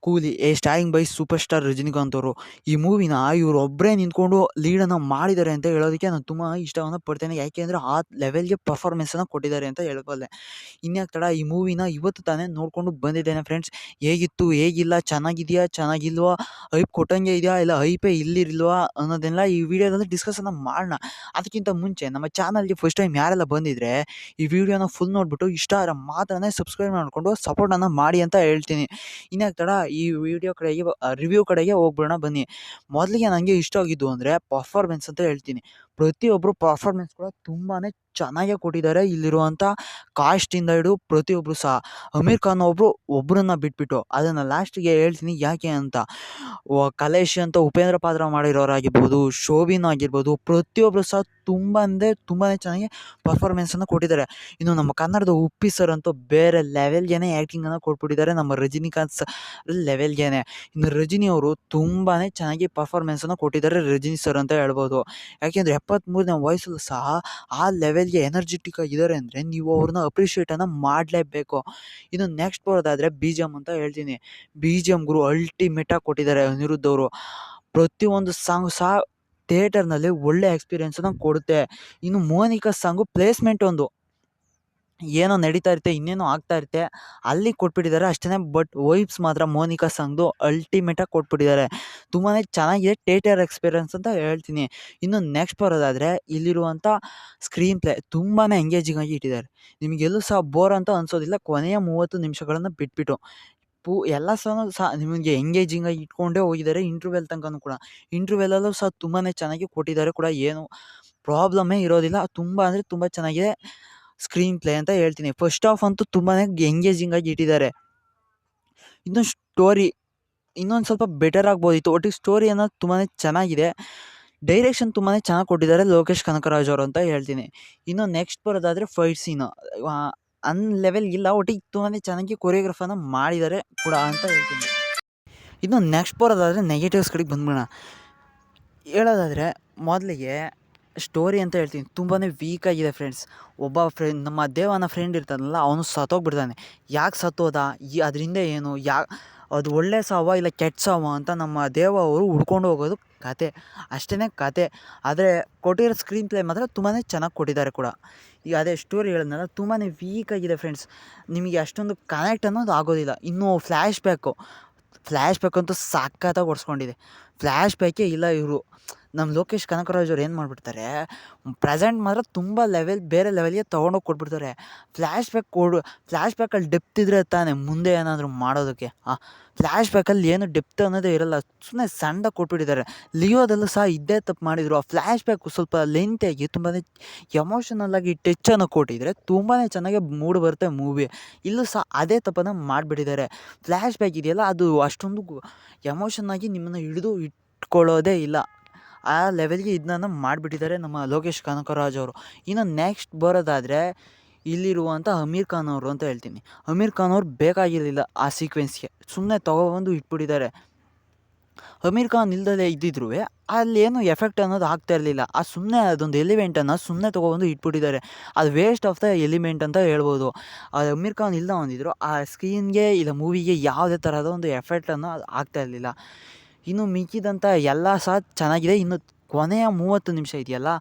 ಕೂಲಿ ಸ್ಟಾರಿಂಗ್ by super star Rajinikanth ಅವರು. ಈ ಮೂವಿನ ಇವರೊಬ್ಬರೇ ನಿಂತ್ಕೊಂಡು ಲೀಡನ್ನು ಮಾಡಿದ್ದಾರೆ ಅಂತ ಹೇಳೋದಕ್ಕೆ ನಾನು ತುಂಬ ಇಷ್ಟವನ್ನು ಪಡ್ತೇನೆ. ಯಾಕೆಂದರೆ ಆ ಲೆವೆಲ್ಗೆ ಪರ್ಫಾರ್ಮೆನ್ಸನ್ನು ಕೊಟ್ಟಿದ್ದಾರೆ ಅಂತ ಹೇಳ್ಬಲ್ಲೆ. ಇನ್ಯಾಕೆ ತಡ, ಈ ಮೂವಿನ ಇವತ್ತು ತಾನೇ ನೋಡಿಕೊಂಡು ಬಂದಿದ್ದೇನೆ ಫ್ರೆಂಡ್ಸ್. ಹೇಗಿತ್ತು, ಹೇಗಿಲ್ಲ, ಚೆನ್ನಾಗಿದೆಯಾ, ಚೆನ್ನಾಗಿಲ್ವಾ, ಹೈಪ್ ಕೊಟ್ಟಂಗೆ ಇದೆಯಾ, ಇಲ್ಲ ಹೈಪೇ ಇಲ್ಲಿರಲ್ವಾ ಅನ್ನೋದೆಲ್ಲ ಈ ವಿಡಿಯೋದಲ್ಲಿ ಡಿಸ್ಕಸನ್ನು ಮಾಡೋಣ. ಅದಕ್ಕಿಂತ ಮುಂಚೆ ನಮ್ಮ ಚಾನಲ್ಗೆ ಫಸ್ಟ್ ಟೈಮ್ ಯಾರೆಲ್ಲ ಬಂದಿದ್ರೆ ಈ ವಿಡಿಯೋನ ಫುಲ್ ನೋಡಿಬಿಟ್ಟು ಇಷ್ಟ ಆದರೆ ಮಾತ್ರನೇ ಸಬ್ಸ್ಕ್ರೈಬ್ ಮಾಡಿಕೊಂಡು ಸಪೋರ್ಟನ್ನು ಮಾಡಿ ಅಂತ ಹೇಳ್ತೀನಿ. ಇನ್ಯಾಕೆ ತಡ, ಈ ವಿಡಿಯೋ ಕಡೆಗೆ ರಿವ್ಯೂ ಕಡೆಗೆ ಹೋಗ್ಬಿಡೋಣ ಬನ್ನಿ. ಮೊದಲಿಗೆ ನನಗೆ ಇಷ್ಟ ಆಗಿದ್ದು ಅಂದರೆ ಪರ್ಫಾರ್ಮೆನ್ಸ್ ಅಂತ ಹೇಳ್ತೀನಿ. ಪ್ರತಿಯೊಬ್ಬರು ಪರ್ಫಾರ್ಮೆನ್ಸ್ ಕೂಡ ತುಂಬಾ ಚೆನ್ನಾಗೇ ಕೊಟ್ಟಿದ್ದಾರೆ. ಇಲ್ಲಿರುವಂಥ ಕಾಸ್ಟಿಂದ ಹಿಡಿದು ಪ್ರತಿಯೊಬ್ಬರು ಸಹ. ಅಮೀರ್ ಖಾನ್ ಒಬ್ಬರನ್ನ ಬಿಟ್ಬಿಟ್ಟು ಅದನ್ನು ಲಾಸ್ಟಿಗೆ ಹೇಳ್ತೀನಿ ಯಾಕೆ ಅಂತ. ಕಲೇಶ್ ಅಂತ ಉಪೇಂದ್ರ ಪಾತ್ರ ಮಾಡಿರೋರಾಗಿರ್ಬೋದು, ಶೋಭಿನ್ ಆಗಿರ್ಬೋದು, ಪ್ರತಿಯೊಬ್ಬರು ಸಹ ತುಂಬ ಅಂದರೆ ತುಂಬಾ ಚೆನ್ನಾಗಿ ಪರ್ಫಾರ್ಮೆನ್ಸನ್ನು ಕೊಟ್ಟಿದ್ದಾರೆ. ಇನ್ನು ನಮ್ಮ ಕನ್ನಡದ ಉಪ್ಪಿ ಸರ್ ಅಂತೂ ಬೇರೆ ಲೆವೆಲ್ಗೆ ಆ್ಯಕ್ಟಿಂಗನ್ನು ಕೊಟ್ಬಿಟ್ಟಿದ್ದಾರೆ, ನಮ್ಮ ರಜನಿಕಾಂತ್ ಸರ್ ಲೆವೆಲ್ಗೆ. ಇನ್ನು ರಜನಿ ಅವರು ತುಂಬಾ ಚೆನ್ನಾಗಿ ಪರ್ಫಾರ್ಮೆನ್ಸನ್ನು ಕೊಟ್ಟಿದ್ದಾರೆ, ರಜನಿ ಸರ್ ಅಂತ ಹೇಳ್ಬೋದು. ಯಾಕೆಂದರೆ 73ನೇ ವಯಸ್ಸಲ್ಲೂ ಸಹ ಆ ಲೆವೆಲ್ಗೆ ಎನರ್ಜೆಟಿಕ್ ಆಗಿದ್ದಾರೆ ಅಂದರೆ ನೀವು ಅವ್ರನ್ನ ಅಪ್ರಿಷಿಯೇಟನ್ನು ಮಾಡಲೇಬೇಕು. ಇನ್ನು ನೆಕ್ಸ್ಟ್ ಬರೋದಾದರೆ ಬಿ ಜಿ ಎಮ್ ಅಂತ ಹೇಳ್ತೀನಿ. ಬಿ ಜಿ ಎಮ್ ಗುರು ಅಲ್ಟಿಮೇಟಾಗಿ ಕೊಟ್ಟಿದ್ದಾರೆ ಅನಿರುದ್ಧ್ ಅವರು. ಪ್ರತಿಯೊಂದು ಸಾಂಗು ಸಹ ಥಿಯೇಟರ್ನಲ್ಲಿ ಒಳ್ಳೆ ಎಕ್ಸ್ಪೀರಿಯೆನ್ಸನ್ನು ಕೊಡುತ್ತೆ. ಇನ್ನು ಮೋನಿಕಾ ಸಾಂಗು ಪ್ಲೇಸ್ಮೆಂಟ್ ಒಂದು ಏನೋ ನಡೀತಾ ಇರುತ್ತೆ, ಇನ್ನೇನೋ ಆಗ್ತಾ ಇರುತ್ತೆ, ಅಲ್ಲಿ ಕೊಟ್ಬಿಟ್ಟಿದ್ದಾರೆ ಅಷ್ಟೇ. ಬಟ್ ವೈಬ್ಸ್ ಮಾತ್ರ ಮೋನಿಕಾ ಸಾಂಗ್ದು ಅಲ್ಟಿಮೇಟಾಗಿ ಕೊಟ್ಬಿಟ್ಟಿದ್ದಾರೆ. ತುಂಬಾ ಚೆನ್ನಾಗಿದೆ ಥಿಯೇಟರ್ ಎಕ್ಸ್ಪೀರಿಯೆನ್ಸ್ ಅಂತ ಹೇಳ್ತೀನಿ. ಇನ್ನು ನೆಕ್ಸ್ಟ್ ಬರೋದಾದರೆ ಇಲ್ಲಿರುವಂಥ ಸ್ಕ್ರೀನ್ ಪ್ಲೇ ತುಂಬಾ ಎಂಗೇಜಿಂಗ್ ಆಗಿ ಇಟ್ಟಿದ್ದಾರೆ. ನಿಮಗೆಲ್ಲೂ ಸಹ ಬೋರ್ ಅಂತ ಅನಿಸೋದಿಲ್ಲ. ಕೊನೆಯ 30 ನಿಮಿಷಗಳನ್ನು ಬಿಟ್ಬಿಟ್ಟು ಎಲ್ಲ ಸಹ ನಿಮಗೆ ಎಂಗೇಜಿಂಗ್ ಆಗಿ ಇಟ್ಕೊಂಡೇ ಹೋಗಿದ್ದಾರೆ. ಇಂಟರ್ವೆಲ್ ತನಕನೂ ಕೂಡ, ಇಂಟರ್ವೆಲ್ಲಲ್ಲೂ ಸಹ ತುಂಬಾ ಚೆನ್ನಾಗಿ ಕೊಟ್ಟಿದ್ದಾರೆ ಕೂಡ, ಏನು ಪ್ರಾಬ್ಲಮ್ಮೇ ಇರೋದಿಲ್ಲ. ತುಂಬ ಅಂದರೆ ತುಂಬ ಚೆನ್ನಾಗಿದೆ ಸ್ಕ್ರೀನ್ ಪ್ಲೇ ಅಂತ ಹೇಳ್ತೀನಿ. ಫಸ್ಟ್ ಹಾಫ್ ಅಂತೂ ತುಂಬಾ ಎಂಗೇಜಿಂಗ್ ಆಗಿ ಇಟ್ಟಿದ್ದಾರೆ. ಇನ್ನು ಸ್ಟೋರಿ ಇನ್ನೊಂದು ಸ್ವಲ್ಪ ಬೆಟರ್ ಆಗ್ಬೋದಿತ್ತು. ಒಟ್ಟಿಗೆ ಸ್ಟೋರಿ ಅನ್ನೋದು ತುಂಬಾ ಚೆನ್ನಾಗಿದೆ. ಡೈರೆಕ್ಷನ್ ತುಂಬಾ ಚೆನ್ನಾಗಿ ಕೊಟ್ಟಿದ್ದಾರೆ ಲೋಕೇಶ್ ಕನಕರಾಜ್ ಅವರು ಅಂತ ಹೇಳ್ತೀನಿ. ಇನ್ನು ನೆಕ್ಸ್ಟ್ ಬರೋದಾದರೆ ಫೈಟ್ ಸೀನು ಲೆವೆಲ್ ಇಲ್ಲ, ಒಟ್ಟಿಗೆ ತುಂಬಾ ಚೆನ್ನಾಗಿ ಕೊರಿಯೋಗ್ರಫನ್ನು ಮಾಡಿದ್ದಾರೆ ಕೂಡ ಅಂತ ಹೇಳ್ತೀನಿ. ಇನ್ನು ನೆಕ್ಸ್ಟ್ ಬರೋದಾದರೆ ನೆಗೆಟಿವ್ಸ್ ಕಡೆಗೆ ಬಂದ್ಬಿಡೋಣ. ಹೇಳೋದಾದರೆ ಮೊದಲಿಗೆ ಸ್ಟೋರಿ ಅಂತ ಹೇಳ್ತೀನಿ, ತುಂಬಾ ವೀಕಾಗಿದೆ ಫ್ರೆಂಡ್ಸ್. ಒಬ್ಬ ನಮ್ಮ ದೇವನ ಫ್ರೆಂಡ್ ಇರ್ತಾನಲ್ಲ, ಅವನು ಸತ್ತೋಗ್ಬಿಡ್ತಾನೆ. ಯಾಕೆ ಸತ್ತೋದ, ಅದರಿಂದ ಏನು, ಅದು ಒಳ್ಳೆ ಸಾವ ಇಲ್ಲ ಕೆಟ್ಟ ಸಾವ ಅಂತ ನಮ್ಮ ದೇವ ಅವರು ಹುಡ್ಕೊಂಡು ಹೋಗೋದು ಕತೆ, ಅಷ್ಟೇ ಕತೆ. ಆದರೆ ಕೊಟ್ಟಿರೋ ಸ್ಕ್ರೀನ್ ಪ್ಲೇ ಮಾತ್ರ ತುಂಬಾ ಚೆನ್ನಾಗಿ ಕೊಟ್ಟಿದ್ದಾರೆ ಕೂಡ. ಈಗ ಅದೇ ಸ್ಟೋರಿ ಹೇಳಿದ್ನಲ್ಲ, ತುಂಬಾ ವೀಕಾಗಿದೆ ಫ್ರೆಂಡ್ಸ್. ನಿಮಗೆ ಅಷ್ಟೊಂದು ಕನೆಕ್ಟ್ ಅನ್ನೋದು ಆಗೋದಿಲ್ಲ. ಇನ್ನು ಫ್ಲ್ಯಾಶ್ ಬ್ಯಾಕ್ ಅಂತೂ ಸಖತ್ತಾಗಿ ಓಡಿಸ್ಕೊಂಡಿದೆ. ಫ್ಲ್ಯಾಶ್ ಬ್ಯಾಕೇ ಇಲ್ಲ ಇವರು. ನಮ್ಮ ಲೋಕೇಶ್ ಕನಕರಾಜ್ ಅವ್ರು ಏನು ಮಾಡಿಬಿಡ್ತಾರೆ, ಪ್ರೆಸೆಂಟ್ ಮಾತ್ರ ತುಂಬ ಬೇರೆ ಲೆವೆಲ್ಗೆ ತೊಗೊಂಡೋಗಿ ಕೊಟ್ಬಿಡ್ತಾರೆ. ಫ್ಲ್ಯಾಶ್ ಬ್ಯಾಕಲ್ಲಿ ಡೆಪ್ತ್ ಇದ್ದರೆ ತಾನೇ ಮುಂದೆ ಏನಾದರೂ ಮಾಡೋದಕ್ಕೆ. ಫ್ಲ್ಯಾಶ್ ಬ್ಯಾಕಲ್ಲಿ ಏನು ಡೆಪ್ತ್ ಅನ್ನೋದೇ ಇರೋಲ್ಲ, ಸುಮ್ಮನೆ ಸಣ್ಣದಾಗಿ ಕೊಟ್ಬಿಟ್ಟಿದ್ದಾರೆ. ಲಿಯೋದಲ್ಲೂ ಸಹ ಇದ್ದೇ ತಪ್ಪು ಮಾಡಿದರು. ಆ ಫ್ಲ್ಯಾಶ್ ಬ್ಯಾಕು ಸ್ವಲ್ಪ ಲೆಂತಿಯಾಗಿ ತುಂಬಾ ಎಮೋಷನಲ್ಲಾಗಿ ಟಚ್ಚನ್ನು ಕೊಟ್ಟಿದ್ರೆ ತುಂಬಾ ಚೆನ್ನಾಗಿ ಮೂಡ್ ಬರುತ್ತೆ ಮೂವಿ. ಇಲ್ಲೂ ಸಹ ಅದೇ ತಪ್ಪನ್ನು ಮಾಡಿಬಿಟ್ಟಿದ್ದಾರೆ. ಫ್ಲ್ಯಾಶ್ ಬ್ಯಾಕ್ ಇದೆಯಲ್ಲ, ಅದು ಅಷ್ಟೊಂದು ಎಮೋಷನ್ನಾಗಿ ನಿಮ್ಮನ್ನು ಹಿಡಿದು ಇಟ್ಕೊಳ್ಳೋದೇ ಇಲ್ಲ. ಆ ಲೆವೆಲ್ಗೆ ಇದನ್ನ ಮಾಡಿಬಿಟ್ಟಿದ್ದಾರೆ ನಮ್ಮ ಲೋಕೇಶ್ ಕನಕರಾಜ್ ಅವರು. ಇನ್ನು ನೆಕ್ಸ್ಟ್ ಬರೋದಾದರೆ ಇಲ್ಲಿರುವಂಥ ಅಮೀರ್ ಖಾನ್ ಅವರು ಅಂತ ಹೇಳ್ತೀನಿ. ಅಮೀರ್ ಖಾನ್ ಅವ್ರು ಬೇಕಾಗಿರಲಿಲ್ಲ ಆ ಸೀಕ್ವೆನ್ಸ್ಗೆ, ಸುಮ್ಮನೆ ತೊಗೊಬಂದು ಇಟ್ಬಿಟ್ಟಿದ್ದಾರೆ. ಅಮೀರ್ ಖಾನ್ ಇಲ್ದಲೇ ಇದ್ದಿದ್ರು ಅಲ್ಲೇನು ಎಫೆಕ್ಟ್ ಅನ್ನೋದು ಆಗ್ತಾ ಇರಲಿಲ್ಲ. ಸುಮ್ಮನೆ ಅದೊಂದು ಎಲಿಮೆಂಟನ್ನು ಸುಮ್ಮನೆ ತೊಗೊಬಂದು ಇಟ್ಬಿಟ್ಟಿದ್ದಾರೆ. ಅದು ವೇಸ್ಟ್ ಆಫ್ ದ ಎಲಿಮೆಂಟ್ ಅಂತ ಹೇಳ್ಬೋದು. ಅಮೀರ್ ಖಾನ್ ಇಲ್ದ ಹೊಂದಿದ್ರು ಆ ಸ್ಕ್ರೀನ್ಗೆ ಇಲ್ಲ ಮೂವಿಗೆ ಯಾವುದೇ ಥರದ ಒಂದು ಎಫೆಕ್ಟನ್ನು ಆಗ್ತಾ ಇರಲಿಲ್ಲ. ಇನ್ನು ಮಿಕ್ಕಿದಂಥ ಎಲ್ಲ ಸಹ ಚೆನ್ನಾಗಿದೆ. ಇನ್ನು ಕೊನೆಯ 30 ನಿಮಿಷ ಇದೆಯಲ್ಲ,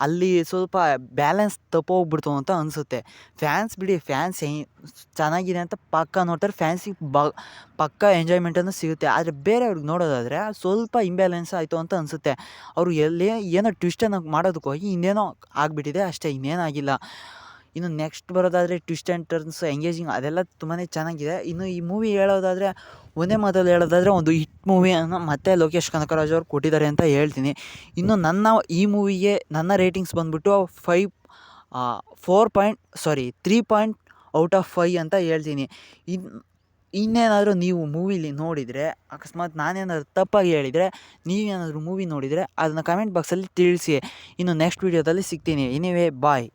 ಅಲ್ಲಿ ಸ್ವಲ್ಪ ಬ್ಯಾಲೆನ್ಸ್ ತಪ್ಪೋಗ್ಬಿಡ್ತು ಅಂತ ಅನಿಸುತ್ತೆ. ಫ್ಯಾನ್ಸ್ ಬಿಡಿ, ಫ್ಯಾನ್ಸ್ ಚೆನ್ನಾಗಿದೆ ಅಂತ ಪಕ್ಕ ನೋಡ್ತಾರೆ, ಫ್ಯಾನ್ಸಿಗೆ ಪಕ್ಕ ಎಂಜಾಯ್ಮೆಂಟನ್ನು ಸಿಗುತ್ತೆ. ಆದರೆ ಬೇರೆಯವ್ರಿಗೆ ನೋಡೋದಾದರೆ ಸ್ವಲ್ಪ ಇಂಬ್ಯಾಲೆನ್ಸ್ ಆಯಿತು ಅಂತ ಅನಿಸುತ್ತೆ. ಅವರು ಏನೋ ಟ್ವಿಸ್ಟನ್ನು ಮಾಡೋದಕ್ಕೆ ಹೋಗಿ ಇನ್ನೇನೋ ಆಗಿಬಿಟ್ಟಿದೆ ಅಷ್ಟೇ, ಇನ್ನೇನಾಗಿಲ್ಲ. ಇನ್ನು ನೆಕ್ಸ್ಟ್ ಬರೋದಾದರೆ ಟ್ವಿಸ್ಟ್ ಆ್ಯಂಡ್ ಟರ್ನ್ಸ್, ಎಂಗೇಜಿಂಗ್ ಅದೆಲ್ಲ ತುಂಬಾ ಚೆನ್ನಾಗಿದೆ. ಇನ್ನು ಈ ಮೂವಿ ಹೇಳೋದಾದರೆ ಒಂದೇ ಮಾತಲ್ಲಿ ಹೇಳೋದಾದರೆ ಒಂದು ಹಿಟ್ ಮೂವಿಯನ್ನು ಮತ್ತೆ ಲೋಕೇಶ್ ಕನಕರಾಜ್ ಅವರು ಕೊಟ್ಟಿದ್ದಾರೆ ಅಂತ ಹೇಳ್ತೀನಿ. ಇನ್ನು ಈ ಮೂವಿಗೆ ನನ್ನ ರೇಟಿಂಗ್ಸ್ ಬಂದುಬಿಟ್ಟು 3.5 ಅಂತ ಹೇಳ್ತೀನಿ. ಇನ್ನೇನಾದರೂ ನೀವು ಮೂವಿಲಿ ನೋಡಿದರೆ, ಅಕಸ್ಮಾತ್ ನಾನೇನಾದರೂ ತಪ್ಪಾಗಿ ಹೇಳಿದರೆ, ನೀವೇನಾದರೂ ಮೂವಿ ನೋಡಿದರೆ ಅದನ್ನು ಕಮೆಂಟ್ ಬಾಕ್ಸಲ್ಲಿ ತಿಳಿಸಿ. ಇನ್ನು ನೆಕ್ಸ್ಟ್ ವೀಡಿಯೋದಲ್ಲಿ ಸಿಗ್ತೀನಿ. ಎನಿವೇ ಬಾಯ್.